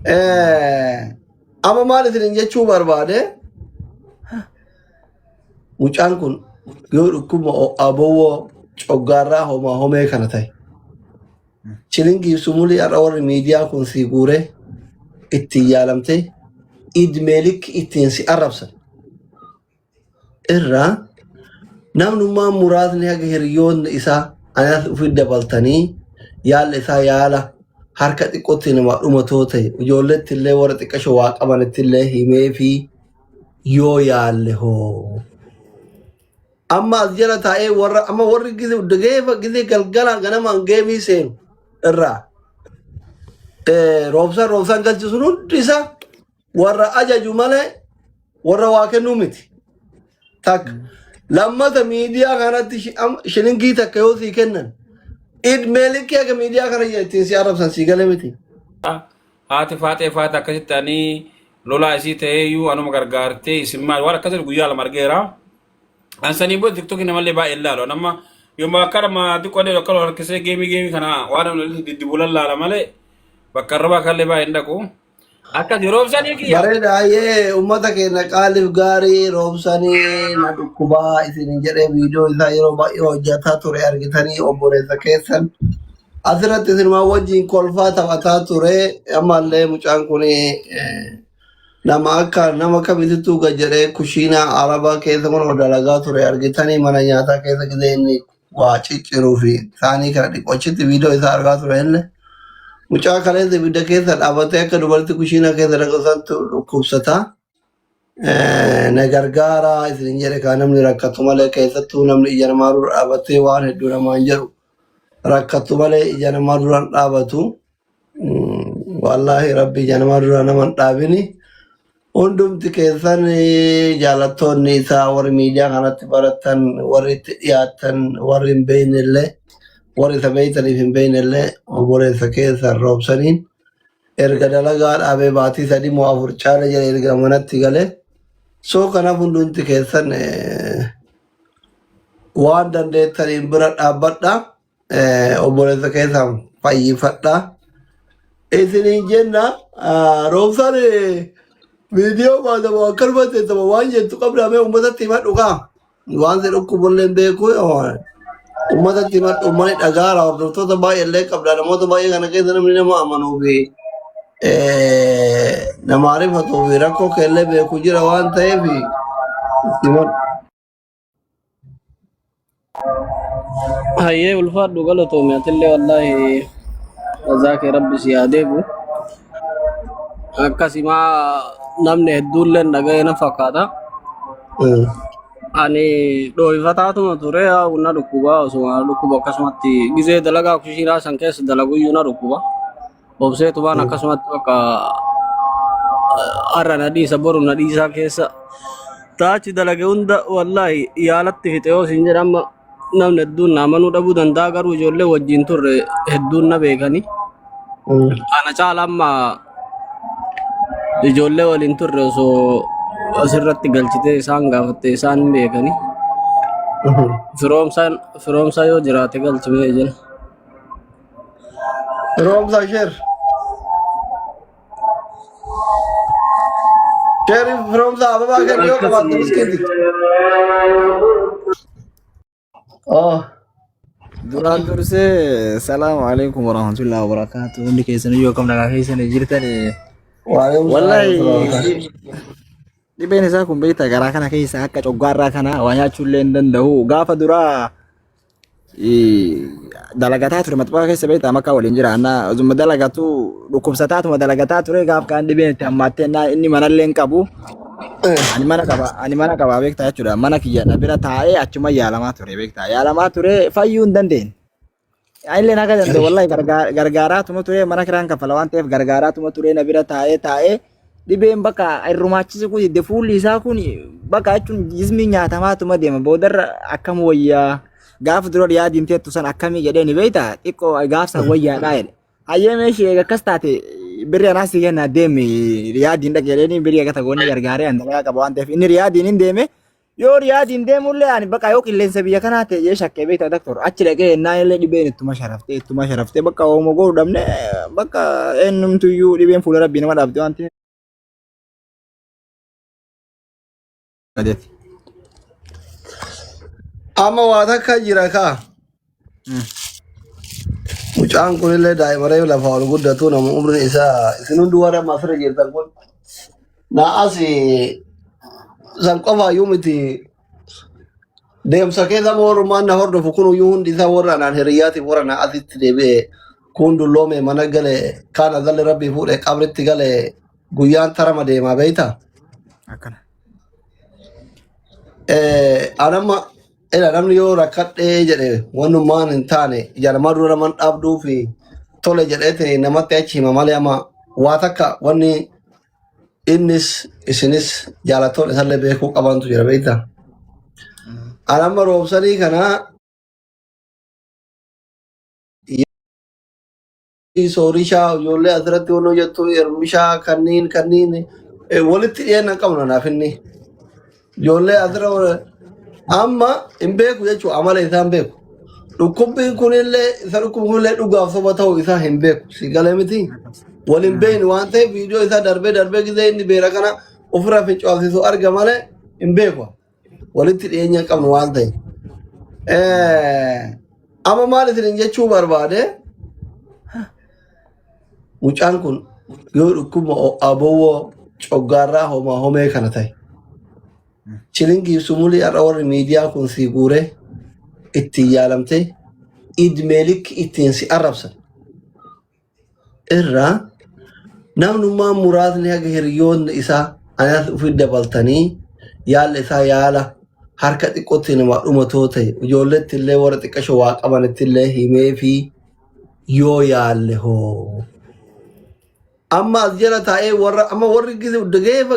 Amma maal isin jechuu barbaade mucaan kun yoo dhukkuma abowwoo coggaarraa homaa homee kana ta'e shilingii sumulii har'a warri miidiyaa kun si guure ittiin yaalamte idmeelik ittiin si arrabsan irraa namnummaan muraasni haga hiriyoonni isaa anas ufi dabaltanii yaala isaa yaala harka xiqqootti nama dhumatoo ta'e ijoolletti illee warra xiqqasho waa qabanitti illee himee fi yoo yaalle hoo. Amma as jala taa'ee warra amma warri gisee galgala ganamaan geemii seenu irraa roobsaan galchisuun hundi isaa warra ajaju malee warra waa kennuu miti. Takka lammata miidiyaa kanatti shilingii takka yoo sii kennan idmeelikii akka miidiyaa kana ittiin si arrabsan sii galee miti. Haati faatee faata akkasitti ani lolaa isii ta'eeyyuu anuma gargaartee isin maal waan akkasii guyyaa lama argeera. Ansanii booda tiktookii namallee baay'ee ilaalu. Nama yommuu akka nama xiqqoodee bakka harkisee geemii kana waan diddibulan laala malee bakka irra bakkallee baay'ee hin dhaqu. Akkasii roobsanii kiyya. Bareedaayee uummata keenya qaaliif gaarii roobsanii na dhukkubaa isin jedhee viidiyoo isaa yeroo baay'ee hojjetaa ture argitanii obboleessa keessan. Asirratti isin wajjin kolfaa taphataa ture ammallee mucaan kun nama kamittuu jedhee kushiinaa arabaa keessa kun dalagaa ture argitanii mana nyaataa keessa gisee inni waa cicciruu fi isaanii kana dhiqochitti viidiyoo isaa argaa ture illee. Mucaa kaleessa ibidda keessa dhaabatee akka dubartii kushiinaa keessa dhaqasantu dhukkubsataa. Na gargaaraa isin jedhe kaa namni rakkatu malee keessattuu namni ija namaa dura dhaabatee waan hedduu namaan jedhu rakkatu malee ija namaa duraan dhaabatu. Wallaahi rabbi ija namaa duraan naman dhaabini. Hundumti keessan jaalattoonni isaa warri miidiyaa kanatti baratan warri itti dhiyaatan warri hin beeknellee warri isa beeytaniif hin beeknellee obboleessa keessan roobsaniin erga dalagaa dhaabee baatii 3 moo 4 caala jedhe erga manatti galee soo kanaaf hundumti keessan waan dandeettaniin bira dhaabbadha obboleessa keessan fayyifadha isiniin jenna roobsan Video pada wakar bate sama wajib tu kabla me umat timat uka wan se ukku bolle beku umat timat umane agara or to ba elle kabla namo to ba yana ke dana mine ma amanu bi na marifatu bi rakko kelle beku jira wan tae bi timat haye ulfa dugalo to me atille wallahi jazaka rabbi siyadebu akkasima namni hedduulleen dhaga'ee na fakkaata. Ani dhoofatuma ture na dhukkuba osoo dhukkuba akkasumatti gisee dalagaa kushiinaa san keessa dalaguyyuu na dhukkuba. Obseetu waan akkasumatti bakka har'a na dhiisa boru na dhiisaa keessa taachi dalage hunda wallaahi yaalatti fixe yoo siin jedhama namni hedduun na amanuu dhabuu danda'a garuu ijoollee wajjin turre hedduun na beekani. Ana caala amma ijoollee waliin turre osoo asirratti galchitee isaan gaafatte isaan beekani. Firoomsaa yoo jiraate galchimee jira. Firoomsaa sheer. Sheeri firoomsaa ababaa kennu yoo qabaattu miskiiti. Duraan dursee salaamu alaikum warahmatullahi wabarakatuh. Hundi keessan yoo kam nagaa keessan jirtanii wallahi dhibeen isaa kun beektaa garaa kana keessa akka coggaarraa kana waa nyaachuullee hin danda'u. Gaafa duraa dalagataa ture maxxanfaa keessa beektaa makka waliin jira annaa zumma dalagatu dhukkubsataatuma dalagataa ture gaaf kaan dhibeen itti hammaattee inni manallee hin qabu. Ani mana qaba beektaa jechuudha. Mana kiyya bira taa'ee achuma yaalamaa ture beektaa. Yaalamaa ture fayyuu hin dandeenye. Aile naga danda'u wallahi gargaaraa tuma ture mana kiraan kafala waan ta'eef gargaaraa tuma ture na bira taa'ee dhibeen bakka irrumaachise kun defuulli isaa kun bakka jechuun jismi nyaatamaa tuma deema boodarra akkam wayyaa gaafa dura yaadiin teettu san akkamii jedheen beektaa xiqqoo gaafsa wayyaadhaa jedhe. Hayyee meeshii akkas taate birri anaa si kenna deemi yaadiin dhaqeedheen birri akka tagoonni gargaaree handalagaa qaba waan ta'eef inni yaadiin hin deeme Yoo riyaadiin deemullee ani bakka yoo qilleensa biyya kanaa ta'e shakkee beektaa doktor achi dhaqee naa illee dhibeen ittuma sharaftee bakka oomo godhu dhabne bakka eenyumtuyyuu dhibeen fuula rabbii nama dhaabde waan ta'eef. Amma waa takka jira kaa. Mucaan kunillee daa'imaree lafa ol guddatu nama umriin isaa isin hundi warra masira jirtan kun. Naas san qofaayyuu miti deemsa keessa mootummaan na hordofu kun iyyuu hundi isaa warra anaan hiriyyaatiif warra na asitti deebi'e kun dulloome mana galee kaan azalli rabbii fuudhee qabritti galee guyyaan tarama deemaa beeyta. Akkana. Anamma ila namni yoo rakkadhee jedhe wannummaan hin taane ijaaramaa dura naman dhaabduu fi tole jedheeti namatti achi hima malee amma waa takka wanni innis isinis jaalatoon isallee beekuu qabantu jira beekta. Anamma roobsanii kana soorishaa ijoollee asirratti wanno jettu ermishaa kanniin walitti dhiyeenya qabna naaf inni. Ijoollee asirra amma hin beeku jechuun amala isaa hin beeku. Dhukkubbiin kunillee isa dhukkubbiin kunillee dhugaaf soba ta'uu isaa hin beeku. Si galee miti. Waliin beekni waan ta'eef viidiyoo isaa darbee gisee inni beera kana ofirraa fincaasisu arga malee hin beeku. Walitti dhiyeenya qabnu waan ta'e. Amma maal isin jechuu barbaade mucaan kun yoo dhukkuba abowwoo coggaarraa homaa homee kana ta'e. Chilingii sumulii har'a warri miidiyaa kun si guuree ittiin yaalamtee idmeelikki ittiin si arrabsan. Irraa namnummaan muraasni haga hiriyoonni isaa anas ufi dabaltanii yaala isaa yaala harka xiqqootti nama dhumatoo ta'e ijoolleetti illee warra xiqqasho waa qabanitti illee himee fi yoo yaalle hoo. Amma as jala taa'ee warri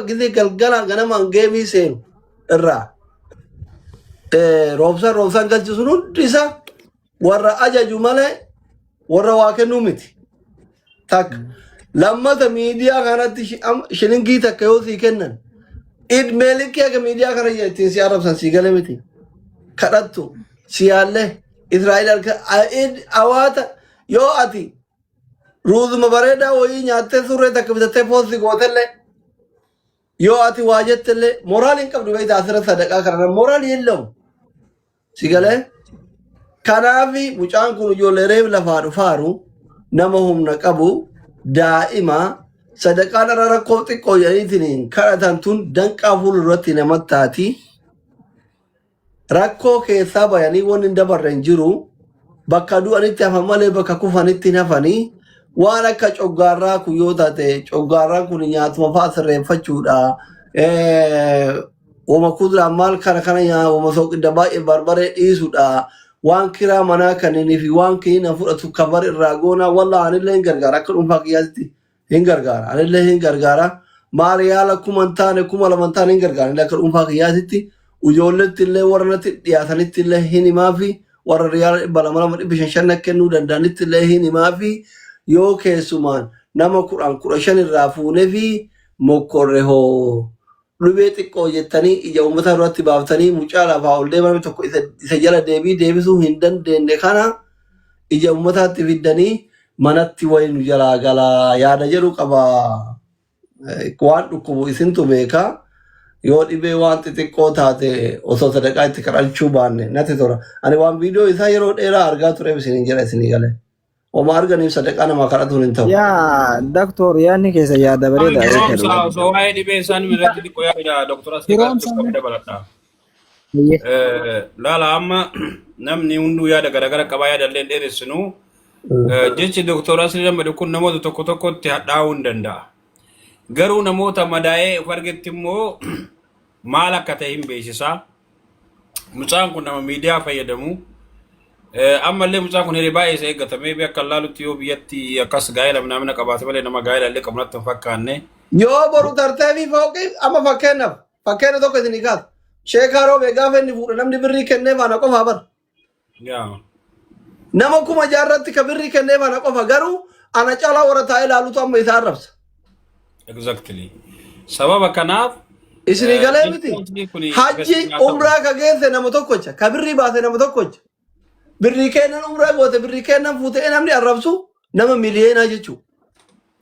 gisee galgala ganamaan geemii seenu irraa roobsaan galchisuun hundi isaa warra ajaju malee warra waa kennuu miti. Takka lammata miidiyaa kanatti shilingii takka yoo sii kennan idmeelikki akka miidiyaa kana ittiin si arrabsan sii galee miti. Kadhattu si yaallee Israa'eel hawaata yoo ati ruuzuma bareedaa wayii nyaattee surree takka bitattee poosti gootellee yoo ati waa jettellee moraal hin qabdu beektaa asirra sadaqaa kana moraal yellamu si galee. Kanaafi mucaan kun ijoollee reef lafaa dhufaaru nama humna qabu daa'ima sadaqaan irra rakkoo xiqqoo jedhaniitiin kadhatan tun danqaa fuulduratti namatti taati. Rakkoo keessaa bayanii wanni hin dabarre hin jiru. Bakka du'anitti hafan malee bakka kufanitti hin hafanii. Waan akka coggaarraa kun yoo taate coggaarraan kun nyaatuma fa'aa sirreeffachuudha. Wama kuduraan maal kana wama soqidda baay'ee barbaree dhiisuudha. Waan kiraa manaa kanneenii fi waan keenya fudhatu kabar irraa goonaa wallaa anillee hin gargaara akka dhuunfaa kiyyaatti hin gargaara anillee hin gargaara maal yaala kuma hin taane kuma lama hin taane hin gargaara akka dhuunfaa kiyyaatti ijoolleetti illee warra natti dhiyaatanitti illee hin himaa fi warra riyaala 200-500 kennuu danda'anitti illee hin himaa fi yoo keessumaan nama 10-15 irraa fuunee fi mokkorre hoo. Lubee xiqqoo jettanii ija uummata duratti baaftanii mucaa lafaa ol deemame tokko isa jala deebisuu hin dandeenye kana ija uummataatti fiddanii manatti wayi nu jalaa galaa yaada jedhu qaba. Waan dhukkubu isintu beeka yoo dhibee waan xixiqqoo taate osoo sadaqaa itti kadhachuu baanne natti tola. Ani waan viidiyoo isaa yeroo dheeraa argaa tureef isiniin jira isinii galee. Oma arganiif sadaqaa namaa kadhatuun hin ta'u. Yaa doktor yaadni keessa yaada bareedaa. So waa'ee dhibee isaan irratti xiqqoo yaada doktora Seeqaa dabaladha. Laala amma namni hunduu yaada garaagara qabaa yaadallee dheeressinu jechi doktora Seeqaa kun namoota tokko tokkotti hadhaa'uu hin danda'a. Garuu namoota madaa'ee of argetti immoo maal akka ta'e hin beeksisa. Mucaan kun nama miidiyaa fayyadamu. Amma illee mucaan kun hiree baay'ee isa eeggatame akka laalutti yoo biyyatti akkas gaa'ela namna qabaate malee nama gaa'ela illee qabnatti hin fakkaanne. Yoo boru tartee fi fooqii amma fakkeenya tokko isin kaasa. Sheekaa roobee gaafa inni fuudhe namni birrii kennee faana qofa bara. Nama kuma jaarratti ka birrii kennee faana qofa garuu ana caalaa warra taa'ee ilaalutu amma isaa arrabsa. Exactly. Sababa kanaaf Isni galee miti. Hajji umraa ka geesse nama tokkocha. Ka birrii baase nama tokkocha. Birrii kennan umraa goote birrii kennan fuutee namni arrabsu nama miliyoonaa jechuudha.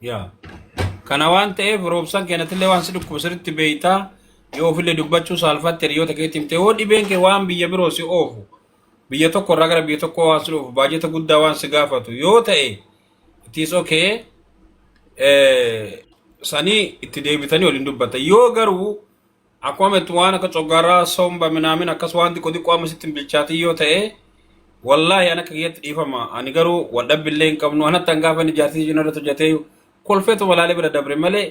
yaa kana waan ta'eef roobsan keenyatillee waan si dhukkuba sirriitti beeytaa yoo ofillee dubbachuu saalfatti hiriyoota keetti himte yoo dhibeen kee waan biyya biroo si oofu biyya tokko irraa gara biyya tokko waan si dhufu baajeta guddaa waan si gaafatu yoo ta'e itis okee sanii itti deebitanii waliin dubbata yoo garuu akkuma metti waan akka coggaarraa somba minaamin akkas waan xiqqoo xiqqoo amma sitti hin bilchaatin yoo ta'e wallahi ana kiyyatti dhiifama ani garuu wadhabbillee hin qabnu anatti hangaafani jaartii jinarratti hojjetee kolfeetu walaalee bira dabre malee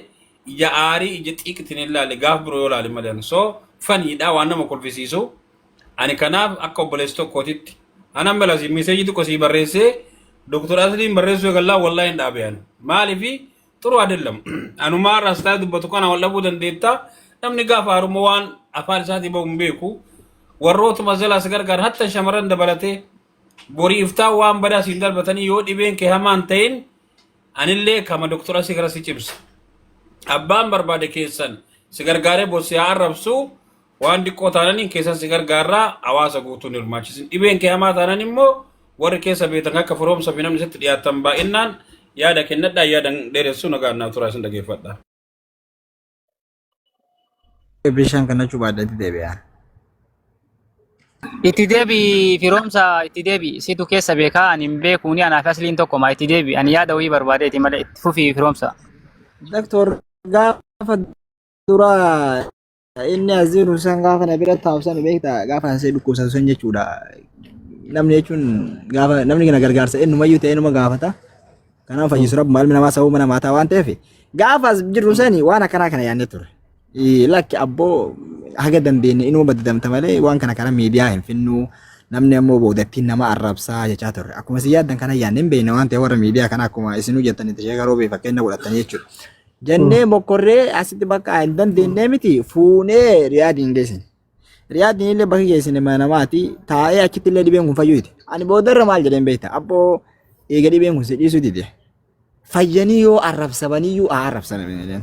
ija aarii ija xiiqitiin ilaale gaaf biroo yoo laale malee so faniidha waan nama kolfisiisu ani kanaaf akka obboleessi tokkootitti anan meelasi miseeji xiqqoo sii barreessee doktor Asliin barreessuu eegallaa wallahi hin dhaabeyan maaliifi xuru adellam anumaa rastaa dubbatu kana wal dhabuu dandeetta namni gaafa haruma waan afaan isaatii bahu hin beeku warrootuma jalaa si gargaar hatta shamarran dabalatee borii iftaa waan badaa siin darbatanii yoo dhibeen kee hamaan ta'in anillee kama doktora si gara si cibsa abbaan barbaade keessan si gargaaree bosi haa arrabsu waan diqqoo taananiin keessan si gargaarraa hawaasa guutuun hirmaachisin dhibeen kee hamaa taanan immoo warri keessa beetan akka firoomsa fi namni sitti dhiyaatan baay'inaan yaada kennadhaa yaadan dheeressuu nagaannaa turaa isin dhageeffadha. Bishaan kana cubaadhaatti deebi'aa. Itti deebi firoomsa itti deebi situ keessa beekaa ani hin beekuuni anaaf Asliin tokko maa itti deebi ani yaada wayii barbaadeeti malee itti fufi firoomsa. Doktor gaafa duraa inni as jiru san gaafa na bira taa'usan beektaa gaafa asii dhukkubsatu san jechuudha. Namni jechuun gaafa namni kana gargaarsa eenyumayyuu ta'e eenyuma gaafata. Kanaaf fayyisu rabbi maal namaa sababa mana maataa waan ta'eef gaafa as jiru sani waan akkanaa kana yaadne ture. Lakki abboo haga dandeenye inuma baddamta malee waan kana karaa miidiyaa hin finnu namni ammoo boodatti nama arrabsaa jechaa turre akkuma si yaaddan kana yaadne hin beekne waan ta'eef warra miidiyaa kana akkuma isinuu jettanii ishee garoo beefa kenna godhatanii jechuudha. Jennee mokkorree asitti bakka hin dandeenye miti fuunee riyaadiin geessine. Riyaadiin illee bakka geessine mana namaati taa'ee achitti illee dhibeen kun fayyuuti. Ani boodarra maal jedheen beekta abboo eega dhibeen kun si dhiisuu dide. Fayyanii yoo arrabsamanii yoo arrabsamanii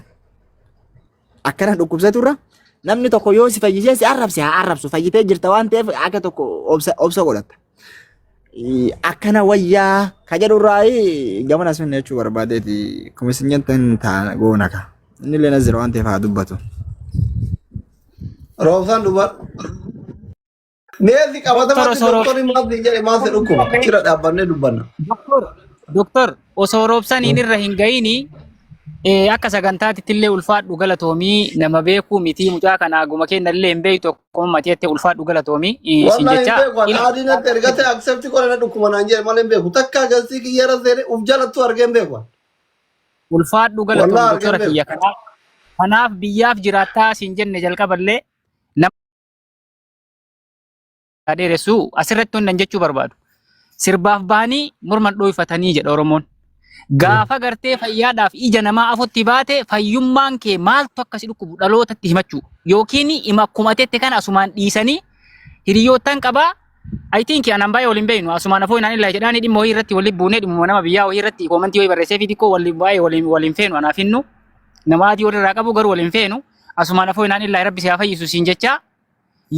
akkana dhukkubsaturra namni tokko yoo si fayyisee si arrabse haa arrabsu fayyitee jirta waan ta'eef akka tokko obsa godhatta. Akkana wayyaa ka jedhurraa gamana sun jechuu barbaadeeti kumisin jettan taana goona ka inni illee nazira waan ta'eef haa dubbatu. Roobsaan dubar. Meesii qabatamatti doktorri maal jedhe maal se dhukkuma jira dhaabbannee dubbanna. Doktor osoo roobsaniin irra hin ga'ini akka sagantaatitti illee ulfaadhu galatoomii nama beekuu miti mucaa kana aguma kenna illee hin beektu akkuma matiitti ulfaadhu galatoomii isin jecha adiinatti ergate accept godhana dhukkuma naan jedhe malee hin beeku takka agarsiis kiyyeera seene uf jalattu argeen beeku. Ulfaadhu galatoomii doktora kiyya kanaaf biyyaaf jiraattaa siin jenne jalqaballee nama dheeressu asirratti hundan jechuu barbaadu. Sirbaaf bahanii morman dhooyfatanii jedha Oromoon. Gaafa gartee fayyaadhaaf ija namaa afutti baate fayyummaan kee maaltu akkasi dhukkubu dhalootatti himachuu yookiin hima akkumatetti kana asumaan dhiisanii hiriyoottan qabaa I think anan baay'ee waliin beeknu asumaan afoo inaan illaa jedhaanii dhimma wayii irratti waliin buunee dhimma nama biyyaa wayii irratti koomantii wayii barreessee fi xiqqoo waliin baay'ee waliin feenu anaaf hinnu namaatii walirraa qabu garuu waliin feenu asumaan afoo inaan illaa rabbi siyaa fayyisu siin jecha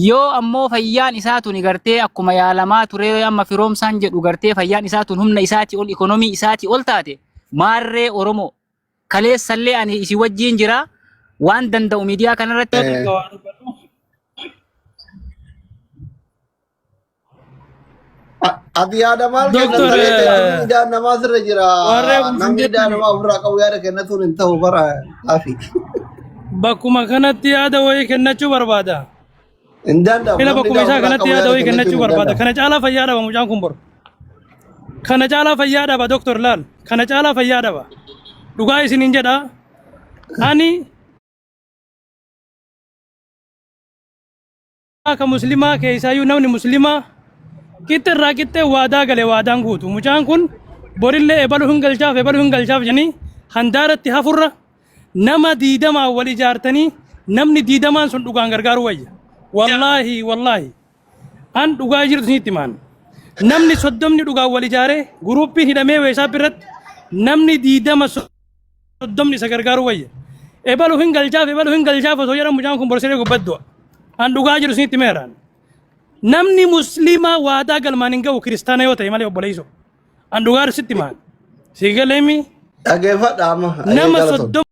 yoo ammoo fayyaan isaatuun gartee akkuma yaalamaa ture amma firoomsaan jedhu gartee fayyaan isaatuun humna isaatii ol ikonomii isaatii ol taate maarree Oromoo kaleessallee ani isi wajjiin jira waan danda'u miidiyaa kanarratti ati yaada maal kenna miidhaan namaa sirra jira namni miidhaan namaa ofirraa qabu yaada kennatuun hin ta'u bara hafi bakkuma kanatti yaada wayii kennachuu barbaada. hin danda'amu Ila bakkuma isaa kanatti yaada wayii kennachuu barbaada. Kana caalaa fayyaa dhaba mucaan kun bor. Kana caalaa fayyaa dhaba Doktor Laal. Kana caalaa fayyaa dhaba. Dhugaa isiniin jedha. Ani akka muslimaa keessaayyuu namni muslimaa qixxe irraa qixxee waadaa galee waadaan guutu. Mucaan kun borillee ebaluu hin galchaaf jedhanii handaaratti hafurra nama diidamaa wal ijaartanii namni diidamaan sun dhugaan gargaaru wayya. Wallahi. An dhugaa jirtu sinitti maan. Namni soddomni dhugaan wal ijaaree guruuppiin hidhamee weessaa birratti namni diidama soddomni isa gargaaru wayya. ebalu hin galchaaf osoo jedhamu mucaan kun borsiree gubbaddu'a. An dhugaa jiru isinitti meeraan. Namni musliimaa waadaa galmaan hin ga'u kiristaana yoo ta'e malee obboleessu. An dhugaa sitti maan. Si galeemi Dhageeffadha amma. nama soddoma